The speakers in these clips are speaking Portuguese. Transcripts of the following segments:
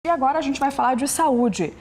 E agora a gente vai falar de saúde.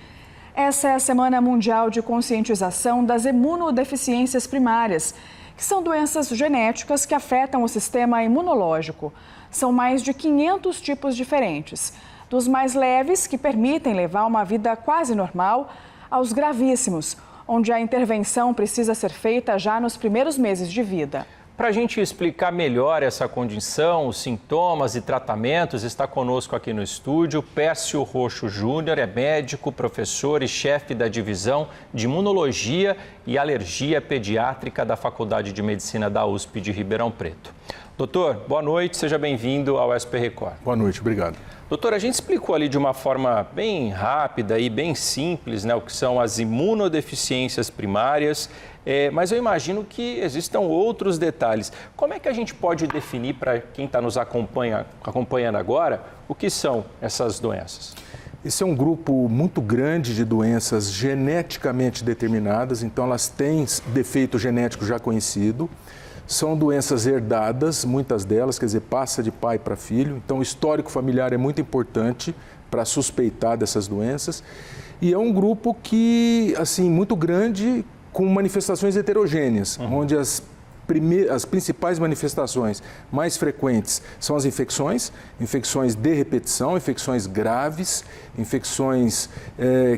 Essa é a Semana Mundial de Conscientização das Imunodeficiências Primárias, que são doenças genéticas que afetam o sistema imunológico. São mais de 500 tipos diferentes, dos mais leves, que permitem levar uma vida quase normal, aos gravíssimos, onde a intervenção precisa ser feita já nos primeiros meses de vida. Para a gente explicar melhor essa condição, os sintomas e tratamentos, está conosco aqui no estúdio Pércio Roxo Júnior, é médico, professor e chefe da divisão de Imunologia e Alergia Pediátrica da Faculdade de Medicina da USP de Ribeirão Preto. Doutor, boa noite, seja bem-vindo ao SP Record. Boa noite, obrigado. Doutor, a gente explicou ali de uma forma bem rápida e bem simples, né, o que são as imunodeficiências primárias, mas eu imagino que existam outros detalhes. Como é que a gente pode definir, para quem está nos acompanhando agora, o que são essas doenças? Esse é um grupo muito grande de doenças geneticamente determinadas, então elas têm defeito genético já conhecido. São doenças herdadas, muitas delas, quer dizer, passa de pai para filho. Então, o histórico familiar é muito importante para suspeitar dessas doenças. E é um grupo que, assim, muito grande, com manifestações heterogêneas, onde as principais manifestações mais frequentes são as infecções de repetição, infecções graves, infecções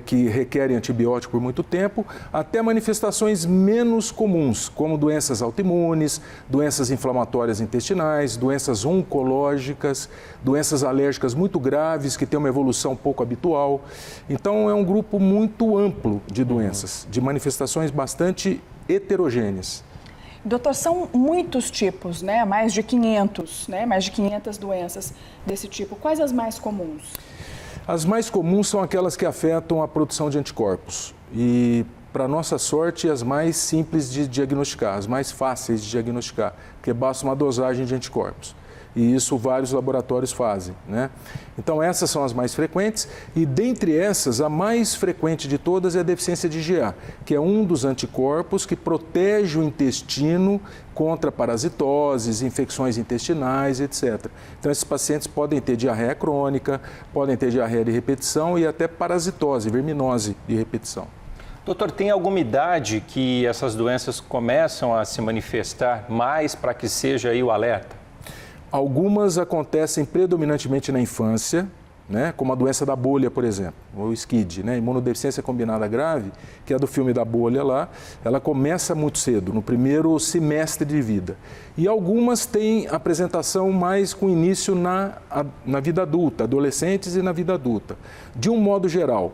que requerem antibiótico por muito tempo, até manifestações menos comuns, como doenças autoimunes, doenças inflamatórias intestinais, doenças oncológicas, doenças alérgicas muito graves, que têm uma evolução pouco habitual. Então, é um grupo muito amplo de doenças, de manifestações bastante heterogêneas. Doutor, são muitos tipos, né? Mais de 500, né? Mais de 500 doenças desse tipo. Quais as mais comuns? As mais comuns são aquelas que afetam a produção de anticorpos. E, para nossa sorte, as mais simples de diagnosticar, as mais fáceis de diagnosticar, porque basta uma dosagem de anticorpos. E isso vários laboratórios fazem, né? Então, essas são as mais frequentes e, dentre essas, a mais frequente de todas é a deficiência de IgA, que é um dos anticorpos que protege o intestino contra parasitoses, infecções intestinais, etc. Então, esses pacientes podem ter diarreia crônica, podem ter diarreia de repetição e até parasitose, verminose de repetição. Doutor, tem alguma idade que essas doenças começam a se manifestar mais para que seja aí o alerta? Algumas acontecem predominantemente na infância, né, como a doença da bolha, por exemplo, ou SCID, né, imunodeficiência combinada grave, que é do filme da bolha lá, ela começa muito cedo, no primeiro semestre de vida. E algumas têm apresentação mais com início na vida adulta, adolescentes e na vida adulta. De um modo geral,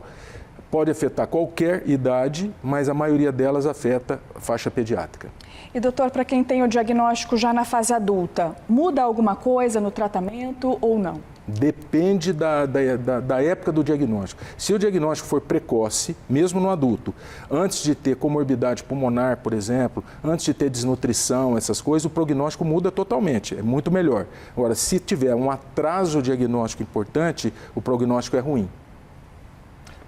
pode afetar qualquer idade, mas a maioria delas afeta a faixa pediátrica. E, doutor, para quem tem o diagnóstico já na fase adulta, muda alguma coisa no tratamento ou não? Depende da época do diagnóstico. Se o diagnóstico for precoce, mesmo no adulto, antes de ter comorbidade pulmonar, por exemplo, antes de ter desnutrição, essas coisas, o prognóstico muda totalmente, é muito melhor. Agora, se tiver um atraso diagnóstico importante, o prognóstico é ruim.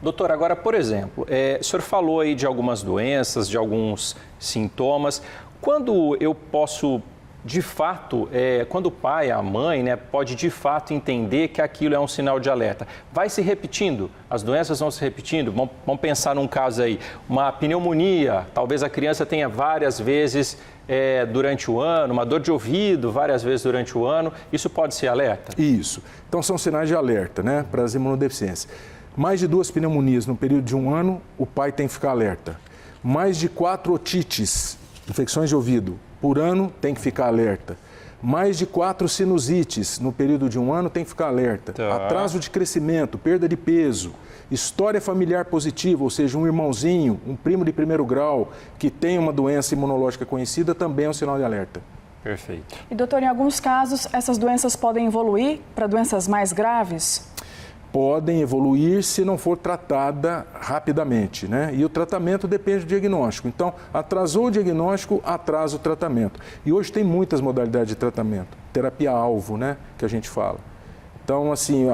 Doutor, agora, por exemplo, o senhor falou aí de algumas doenças, de alguns sintomas. Quando eu posso, de fato, quando o pai, a mãe, né, pode de fato entender que aquilo é um sinal de alerta? Vai se repetindo, as doenças vão se repetindo. Vamos pensar num caso aí, uma pneumonia, talvez a criança tenha várias vezes durante o ano, uma dor de ouvido várias vezes durante o ano, isso pode ser alerta? Isso. Então são sinais de alerta, né, para as imunodeficiências. Mais de 2 pneumonias no período de 1 ano, o pai tem que ficar alerta. Mais de 4 otites, infecções de ouvido, por ano, tem que ficar alerta. Mais de 4 sinusites no período de 1 ano, tem que ficar alerta. Tá. Atraso de crescimento, perda de peso, história familiar positiva, ou seja, um irmãozinho, um primo de primeiro grau que tem uma doença imunológica conhecida, também é um sinal de alerta. Perfeito. E, doutor, em alguns casos, essas doenças podem evoluir para doenças mais graves? Podem evoluir se não for tratada rapidamente, né? E o tratamento depende do diagnóstico. Então, atrasou o diagnóstico, atrasa o tratamento. E hoje tem muitas modalidades de tratamento. Terapia-alvo, né? Que a gente fala. Então, assim,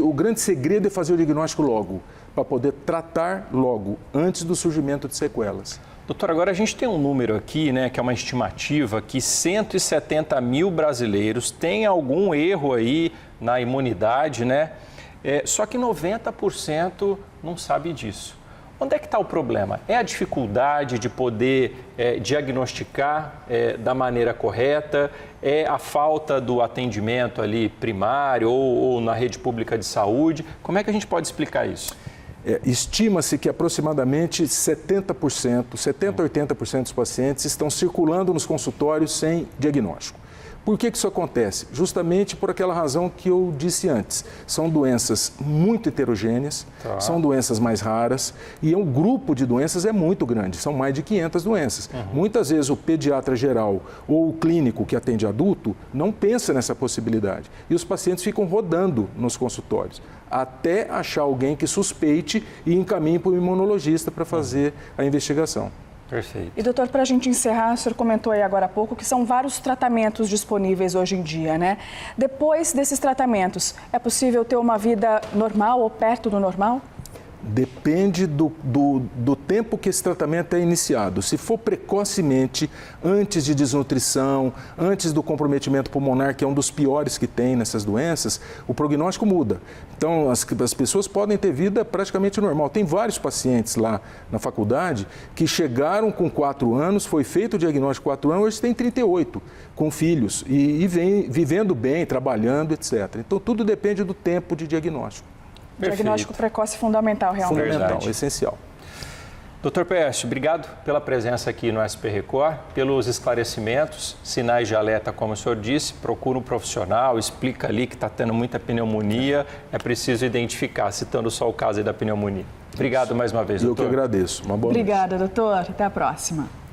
o grande segredo é fazer o diagnóstico logo, para poder tratar logo, antes do surgimento de sequelas. Doutor, agora a gente tem um número aqui, né, que é uma estimativa, que 170 mil brasileiros têm algum erro aí na imunidade, né? Só que 90% não sabe disso. Onde é que está o problema? É a dificuldade de poder diagnosticar da maneira correta? É a falta do atendimento ali primário ou na rede pública de saúde? Como é que a gente pode explicar isso? Estima-se que aproximadamente 70% a 80% dos pacientes estão circulando nos consultórios sem diagnóstico. Por que isso acontece? Justamente por aquela razão que eu disse antes. São doenças muito heterogêneas, são doenças mais raras e o grupo de doenças é muito grande, são mais de 500 doenças. Muitas vezes o pediatra geral ou o clínico que atende adulto não pensa nessa possibilidade e os pacientes ficam rodando nos consultórios até achar alguém que suspeite e encaminhe para o imunologista para fazer a investigação. Perfeito. E doutor, para a gente encerrar, o senhor comentou aí agora há pouco que são vários tratamentos disponíveis hoje em dia, né? Depois desses tratamentos, é possível ter uma vida normal ou perto do normal? Depende do tempo que esse tratamento é iniciado. Se for precocemente, antes de desnutrição, antes do comprometimento pulmonar, que é um dos piores que tem nessas doenças, o prognóstico muda. Então, as pessoas podem ter vida praticamente normal. Tem vários pacientes lá na faculdade que chegaram com 4 anos, foi feito o diagnóstico com 4 anos, hoje tem 38, com filhos, e vem vivendo bem, trabalhando, etc. Então, tudo depende do tempo de diagnóstico. Perfeito. Diagnóstico precoce fundamental, realmente. Fundamental, Verdade. essencial. Dr. Pércio, obrigado pela presença aqui no SP Record, pelos esclarecimentos, sinais de alerta, como o senhor disse, procura um profissional, explica ali que está tendo muita pneumonia, é preciso identificar, citando só o caso aí da pneumonia. Obrigado mais uma vez, doutor. Eu que agradeço. Uma boa noite. Obrigada, doutor. Até a próxima.